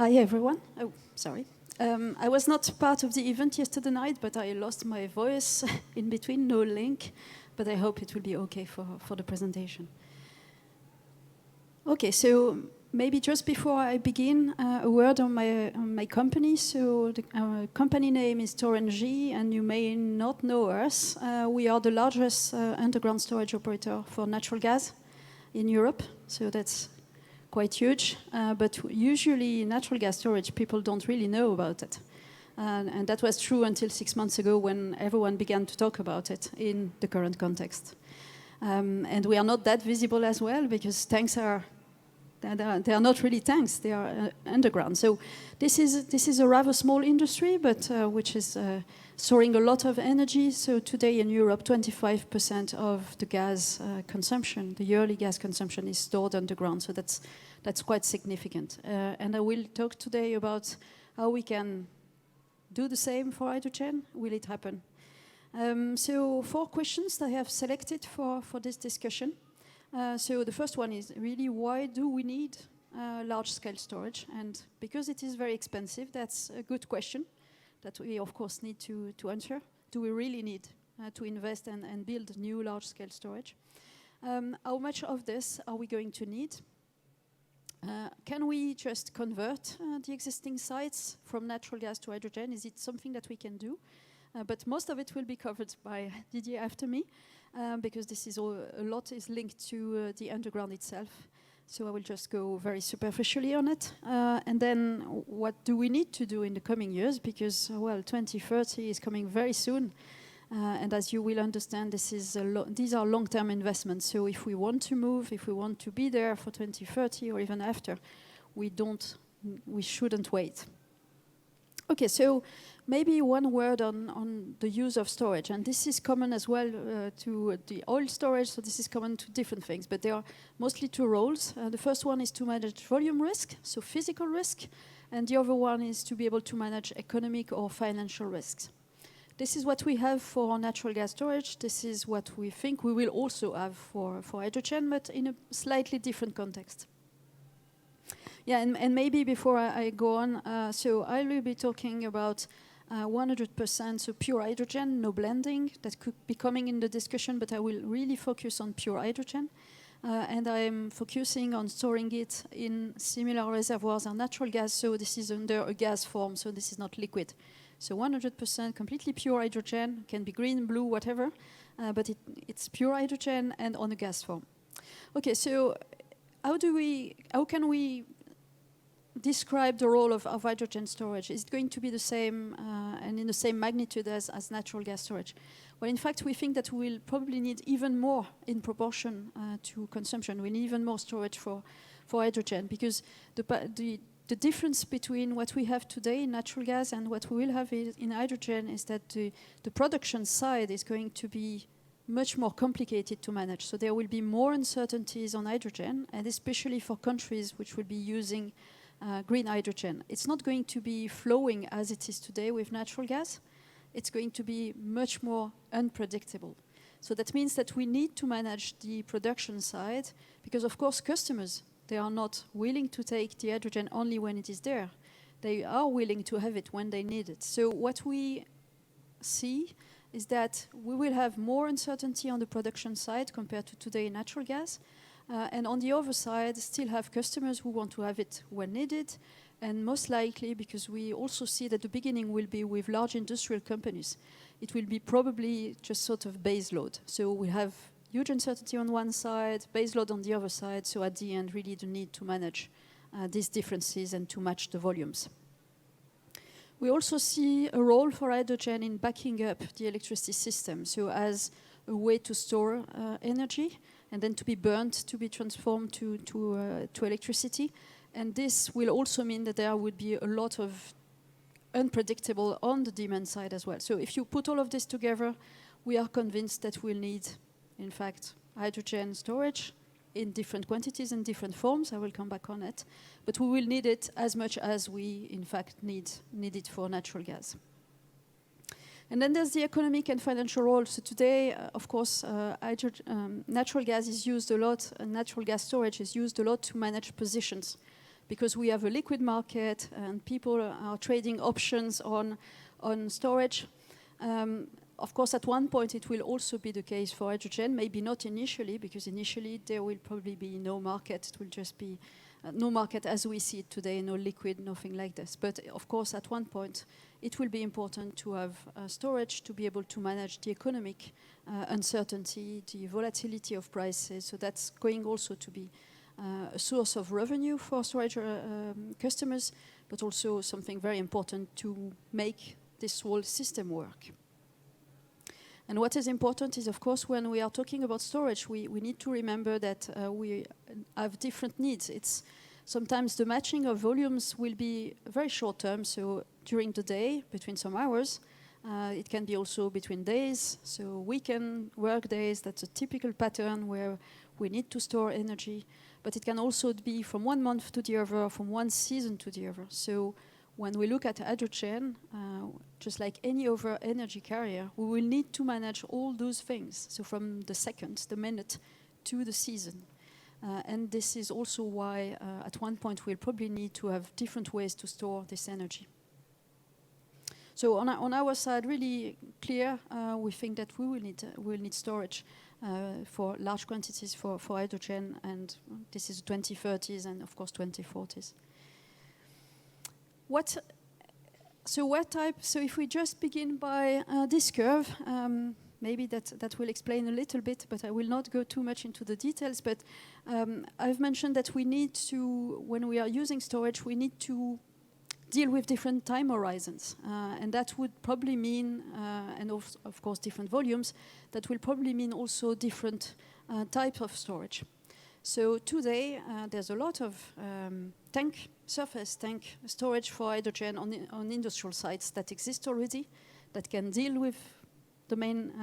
Hi everyone. Oh, sorry. I was not part of the event yesterday night, but I lost my voice in between, no link. But I hope it will be okay for the presentation. Okay, so maybe just before I begin, a word on my company. So the company name is Storengy, and you may not know us. We are the largest underground storage operator for natural gas in Europe. So that's quite huge, but usually natural gas storage, people don't really know about it. And that was true until 6 months ago when everyone began to talk about it in the current context. And we are not that visible as well because tanks they are not really tanks, they are underground. So this is a rather small industry, but which is storing a lot of energy. So today in Europe, 25% of the gas consumption, the yearly gas consumption, is stored underground. So that's quite significant. And I will talk today about how we can do the same for hydrogen. Will it happen? So 4 questions I have selected for this discussion. So the first one is really, why do we need large-scale storage? And because it is very expensive, that's a good question that we, of course, need to answer. Do we really need to invest and build new large-scale storage? How much of this are we going to need? Can we just convert the existing sites from natural gas to hydrogen? Is it something that we can do? But most of it will be covered by Didier after me, because this is a lot is linked to the underground itself. So I will just go very superficially on it. And then what do we need to do in the coming years? Because, well, 2030 is coming very soon. And as you will understand, these are long-term investments. So if we want to move, if we want to be there for 2030 or even after, we shouldn't wait. Okay, so maybe one word on the use of storage. And this is common as well to the oil storage, so this is common to different things. But there are mostly 2 roles. The first one is to manage volume risk, so physical risk. And the other one is to be able to manage economic or financial risks. This is what we have for natural gas storage. This is what we think we will also have for hydrogen, but in a slightly different context. Yeah, and maybe before I go on, so I will be talking about 100%, so pure hydrogen, no blending. That could be coming in the discussion, but I will really focus on pure hydrogen. And I'm focusing on storing it in similar reservoirs and natural gas, so this is under a gas form, so this is not liquid. So 100% completely pure hydrogen, can be green, blue, whatever, but it's pure hydrogen and on a gas form. Okay, so how can we describe the role of hydrogen storage? Is it going to be the same and in the same magnitude as natural gas storage? Well, in fact, we think that we'll probably need even more in proportion to consumption. We need even more storage for hydrogen, because the difference between what we have today in natural gas and what we will have in hydrogen is that the production side is going to be much more complicated to manage. So there will be more uncertainties on hydrogen, and especially for countries which will be using green hydrogen. It's not going to be flowing as it is today with natural gas. It's going to be much more unpredictable. So that means that we need to manage the production side, because of course customers, they are not willing to take the hydrogen only when it is there. They are willing to have it when they need it. So what we see is that we will have more uncertainty on the production side compared to today in natural gas. And on the other side, still have customers who want to have it when needed. And most likely, because we also see that the beginning will be with large industrial companies, it will be probably just sort of base load. So we have huge uncertainty on one side, base load on the other side. So at the end, really the need to manage these differences and to match the volumes. We also see a role for hydrogen in backing up the electricity system. So as a way to store energy and then to be burnt, to be transformed to electricity. And this will also mean that there would be a lot of unpredictable on the demand side as well. So if you put all of this together, we are convinced that we'll need, in fact, hydrogen storage in different quantities and different forms. I will come back on it. But we will need it as much as we, in fact, need it for natural gas. And then there's the economic and financial role. So today, of course, natural gas is used a lot, and natural gas storage is used a lot to manage positions. because we have a liquid market and people are trading options on storage. Of course, at one point it will also be the case for hydrogen, maybe not initially, because initially there will probably be no market. It will just be no market as we see it today, no liquid, nothing like this. But of course, at one point, it will be important to have storage to be able to manage the economic uncertainty, the volatility of prices. So that's going also to be a source of revenue for storage customers, but also something very important to make this whole system work. And what is important is, of course, when we are talking about storage, we need to remember that we have different needs. It's sometimes the matching of volumes will be very short term, so during the day, between some hours. It can be also between days, so weekend work days, that's a typical pattern where we need to store energy. But it can also be from one month to the other, from one season to the other. So when we look at hydrogen, just like any other energy carrier, we will need to manage all those things. So from the second, the minute, to the season. And this is also why at one point we'll probably need to have different ways to store this energy. So on our side, really clear, we think that we will need storage for large quantities for hydrogen, and this is 2030s and of course 2040s. So if we just begin by this curve, maybe that will explain a little bit, but I will not go too much into the details. But I've mentioned that we need to, when we are using storage, we need to deal with different time horizons. And that would probably mean, and of course different volumes, that will probably mean also different type of storage. So today, there's a lot of surface tank storage for hydrogen on industrial sites that exist already, that can deal with the main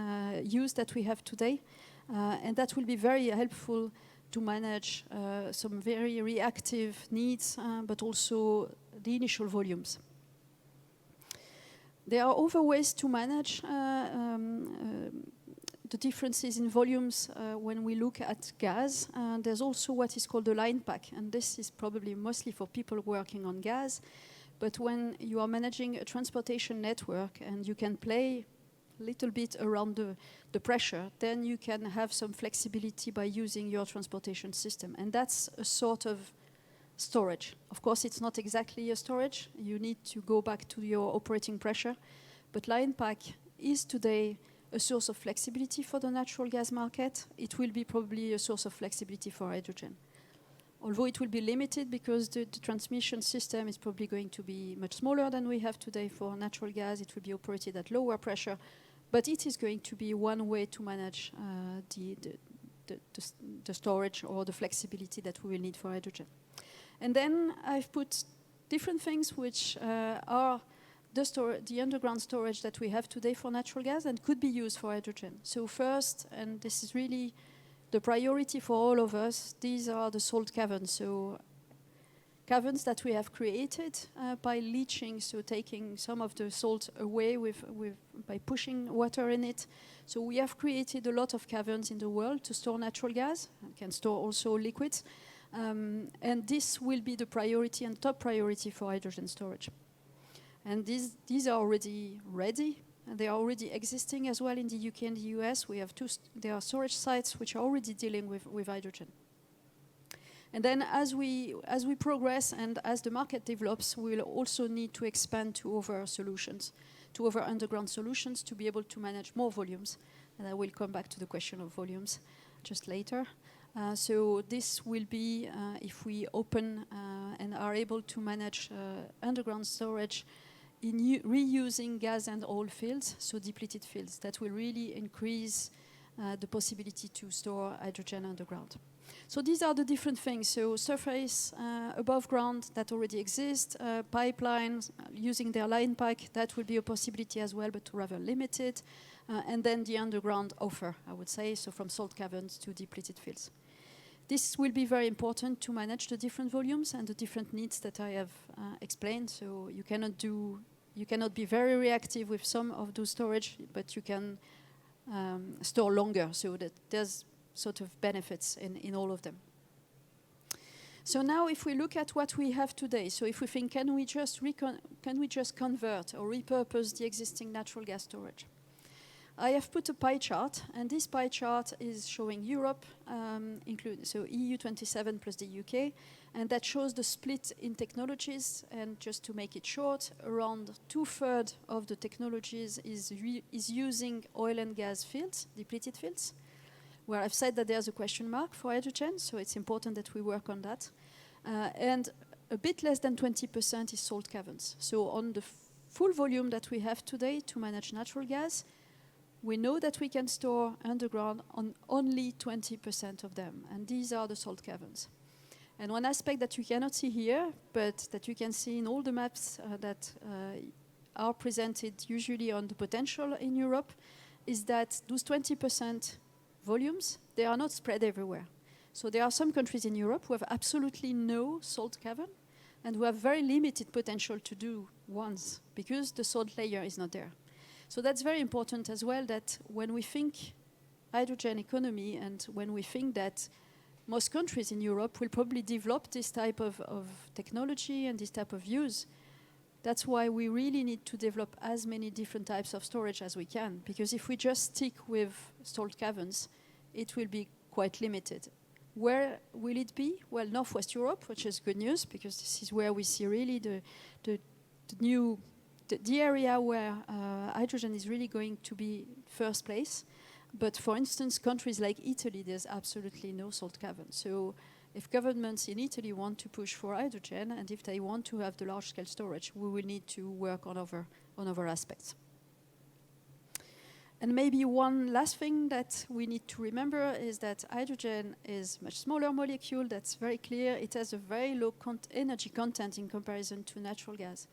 use that we have today. And that will be very helpful to manage some very reactive needs, but also the initial volumes. There are other ways to manage the differences in volumes when we look at gas. There's also what is called the line pack, and this is probably mostly for people working on gas. But when you are managing a transportation network and you can play a little bit around the pressure, then you can have some flexibility by using your transportation system. And that's a sort of storage. Of course, it's not exactly a storage. You need to go back to your operating pressure. But line pack is today a source of flexibility for the natural gas market. It will be probably a source of flexibility for hydrogen. Although it will be limited because the transmission system is probably going to be much smaller than we have today for natural gas. It will be operated at lower pressure. But it is going to be one way to manage the storage or the flexibility that we will need for hydrogen. And then I've put different things which are the underground storage that we have today for natural gas and could be used for hydrogen. So first, and this is really the priority for all of us, these are the salt caverns. So caverns that we have created by leaching, so taking some of the salt away by pushing water in it. So we have created a lot of caverns in the world to store natural gas, and can store also liquids. And this will be the priority and top priority for hydrogen storage. And these are already ready. They are already existing as well in the UK and the US. There are storage sites which are already dealing with hydrogen. And then as we progress and as the market develops, we will also need to expand to other solutions, to other underground solutions to be able to manage more volumes. And I will come back to the question of volumes just later. So this will be, if we open and are able to manage underground storage in reusing gas and oil fields, so depleted fields, that will really increase the possibility to store hydrogen underground. So these are the different things. So surface, above ground, that already exist. Pipelines, using their line pack, that will be a possibility as well, but rather limited. And then the underground offer, I would say, so from salt caverns to depleted fields. This will be very important to manage the different volumes and the different needs that I have explained. So you cannot be very reactive with some of those storage, but you can store longer, so that there's sort of benefits in all of them. So now if we look at what we have today, so if we think, can we just convert or repurpose the existing natural gas storage? I have put a pie chart, and this pie chart is showing Europe, so EU 27 plus the UK, and that shows the split in technologies. And just to make it short, around 2/3 of the technologies is using oil and gas fields, depleted fields, where I've said that there's a question mark for hydrogen, so it's important that we work on that. And a bit less than 20% is salt caverns. So on the full volume that we have today to manage natural gas, we know that we can store underground on only 20% of them, and these are the salt caverns. And one aspect that you cannot see here, but that you can see in all the maps that are presented usually on the potential in Europe, is that those 20% volumes, they are not spread everywhere. So there are some countries in Europe who have absolutely no salt cavern and who have very limited potential to do once because the salt layer is not there. So that's very important as well, that when we think hydrogen economy and when we think that most countries in Europe will probably develop this type of technology and this type of use, that's why we really need to develop as many different types of storage as we can, because if we just stick with salt caverns, it will be quite limited. Where will it be? Well, Northwest Europe, which is good news, because this is where we see really the area where hydrogen is really going to be first place. But for instance, countries like Italy, there's absolutely no salt cavern. So if governments in Italy want to push for hydrogen, and if they want to have the large-scale storage, we will need to work on other aspects. And maybe one last thing that we need to remember is that hydrogen is a much smaller molecule. That's very clear. It has a very low energy content in comparison to natural gas.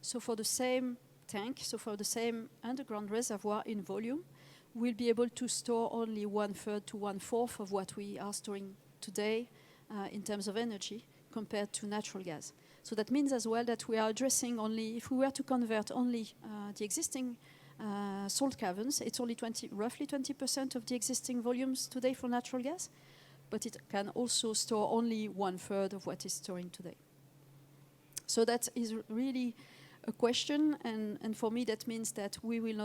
So for the same tank, so for the same underground reservoir in volume, we'll be able to store only 1/3 to 1/4 of what we are storing today in terms of energy compared to natural gas. So that means as well that we are addressing only, if we were to convert only the existing salt caverns, it's only roughly 20% of the existing volumes today for natural gas, but it can also store only 1/3 of what is storing today. So that is really a question, and for me that means that it will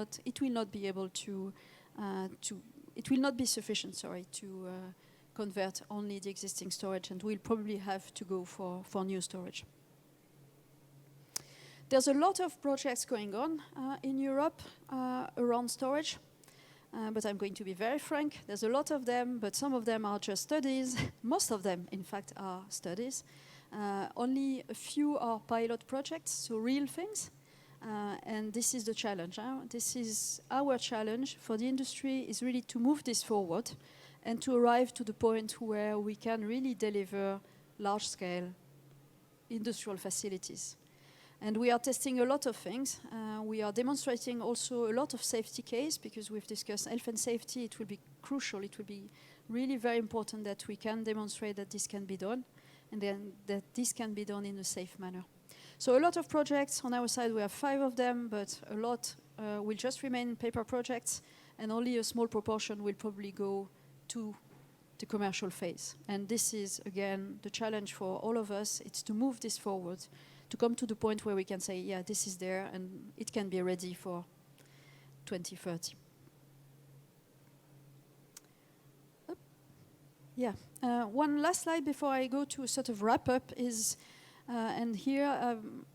not be sufficient, to convert only the existing storage, and we'll probably have to go for new storage. There's a lot of projects going on in Europe around storage, but I'm going to be very frank. There's a lot of them, but some of them are just studies. Most of them, in fact, are studies. Only a few are pilot projects, so real things. And this is the challenge. This is our challenge for the industry, is really to move this forward and to arrive to the point where we can really deliver large-scale industrial facilities. And we are testing a lot of things. We are demonstrating also a lot of safety case, because we've discussed health and safety. It will be crucial. It will be really very important that we can demonstrate that this can be done, and then that this can be done in a safe manner. So a lot of projects. On our side, we have 5 of them, but a lot will just remain paper projects, and only a small proportion will probably go to the commercial phase. And this is, again, the challenge for all of us. It's to move this forward, to come to the point where we can say, yeah, this is there, and it can be ready for 2030. Yeah. One last slide before I go to a sort of wrap-up is, and here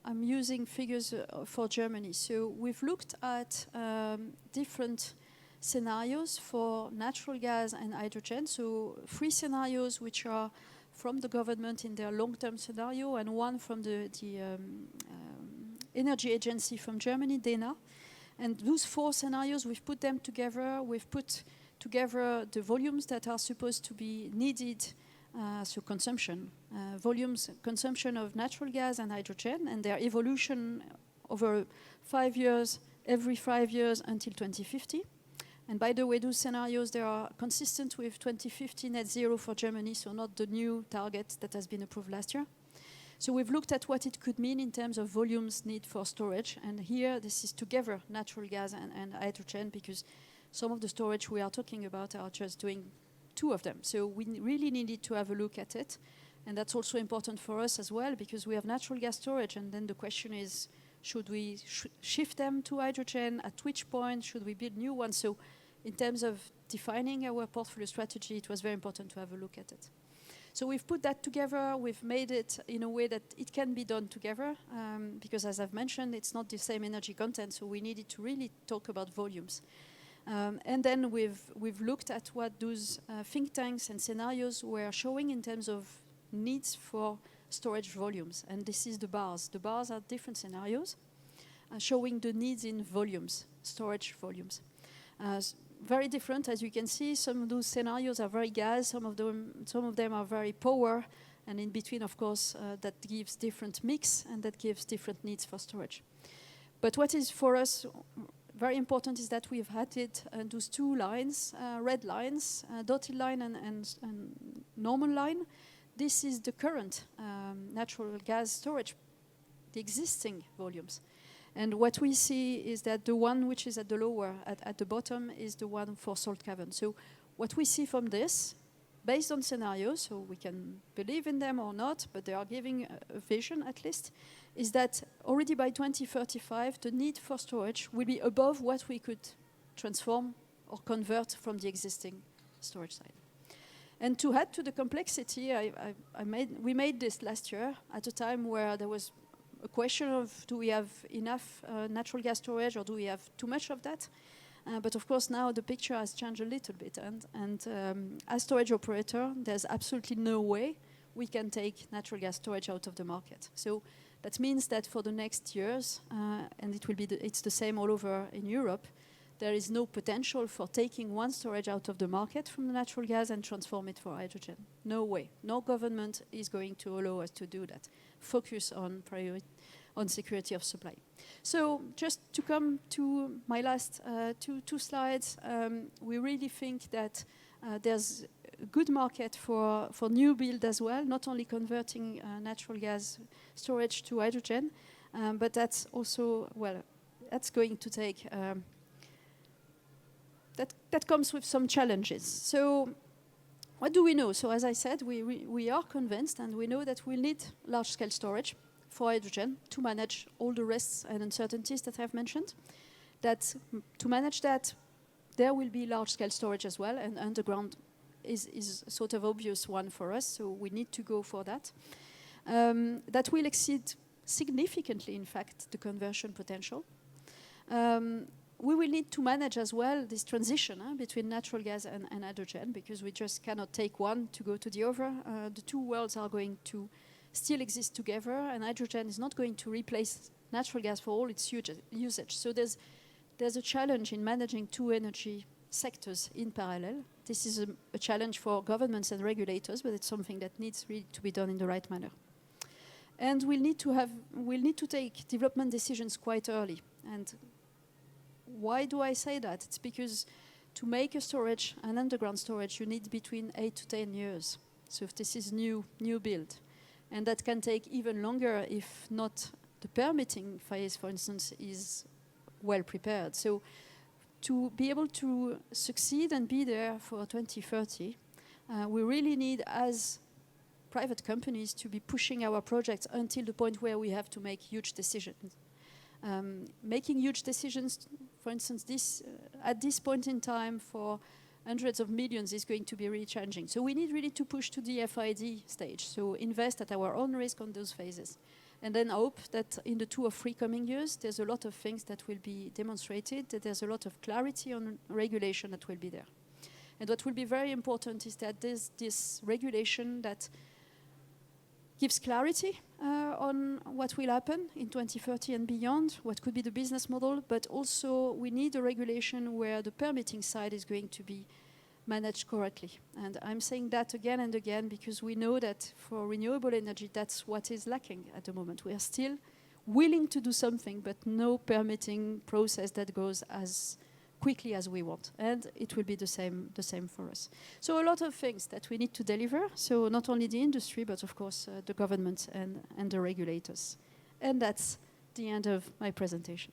I'm using figures for Germany. So we've looked at different scenarios for natural gas and hydrogen. So 3 scenarios which are from the government in their long-term scenario, and 1 from the Energy Agency from Germany, DENA. And those 4 scenarios, we've put them together. We've put together the volumes that are supposed to be needed, so consumption, consumption of natural gas and hydrogen, and their evolution over 5 years, every 5 years until 2050. And by the way, those scenarios, they are consistent with 2050 net zero for Germany, so not the new target that has been approved last year. So we've looked at what it could mean in terms of volumes need for storage. And here, this is together natural gas and hydrogen, because some of the storage we are talking about are just doing 2 of them. So we really needed to have a look at it. And that's also important for us as well, because we have natural gas storage, and then the question is, should we shift them to hydrogen? At which point should we build new ones? So in terms of defining our portfolio strategy, it was very important to have a look at it. So we've put that together, we've made it in a way that it can be done together, because as I've mentioned, it's not the same energy content, so we needed to really talk about volumes. And then we've looked at what those think tanks and scenarios were showing in terms of needs for storage volumes. And this is the bars. The bars are different scenarios showing the needs in volumes, storage volumes. Very different, as you can see. Some of those scenarios are very gas, some of them are very power, and in between, of course, that gives different mix, and that gives different needs for storage. But what is for us very important is that we've added those two lines, red lines, dotted line and normal line. This is the current natural gas storage, the existing volumes. And what we see is that the one which is at the lower, at the bottom, is the one for salt cavern. So what we see from this, based on scenarios, so we can believe in them or not, but they are giving a vision at least, is that already by 2035, the need for storage will be above what we could transform or convert from the existing storage side. And to add to the complexity, we made this last year at a time where there was a question of, do we have enough natural gas storage, or do we have too much of that? But of course now the picture has changed a little bit, and as storage operator, there's absolutely no way we can take natural gas storage out of the market. So that means that for the next years, and it's the same all over in Europe, there is no potential for taking one storage out of the market from the natural gas and transform it for hydrogen. No way. No government is going to allow us to do that. Focus on security of supply. So just to come to my last two slides, we really think that there's a good market for new build as well, not only converting natural gas storage to hydrogen, but that's also, well, that's going to take, that comes with some challenges. So what do we know? So as I said, we are convinced, and we know that we'll need large-scale storage for hydrogen to manage all the risks and uncertainties that I've mentioned. That to manage that, there will be large-scale storage as well, and underground is a sort of obvious one for us, so we need to go for that. That will exceed significantly, in fact, the conversion potential. We will need to manage as well this transition between natural gas and hydrogen, because we just cannot take one to go to the other. The two worlds are going to still exist together, and hydrogen is not going to replace natural gas for all its usage. So there's a challenge in managing two energy sectors in parallel. This is a challenge for governments and regulators, but it's something that needs really to be done in the right manner. And we'll need to take development decisions quite early. And why do I say that? It's because to make a storage, an underground storage, you need between 8 to 10 years. So if this is new build. And that can take even longer if not the permitting phase, for instance, is well prepared. So to be able to succeed and be there for 2030, we really need, as private companies, to be pushing our projects until the point where we have to make huge decisions. Making huge decisions, for instance, at this point in time for hundreds of millions is going to be really challenging. So we need really to push to the FID stage, so invest at our own risk on those phases. And then hope that in the 2 or 3 coming years, there's a lot of things that will be demonstrated, that there's a lot of clarity on regulation that will be there. And what will be very important is that there's this regulation that gives clarity on what will happen in 2030 and beyond, what could be the business model, but also we need a regulation where the permitting side is going to be managed correctly. And I'm saying that again and again because we know that for renewable energy, that's what is lacking at the moment. We are still willing to do something, but no permitting process that goes as quickly as we want, and it will be the same for us. So a lot of things that we need to deliver, so not only the industry, but of course the government and the regulators. And that's the end of my presentation.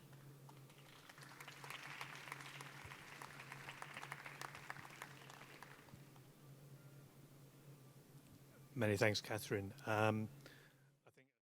Many thanks, Catherine.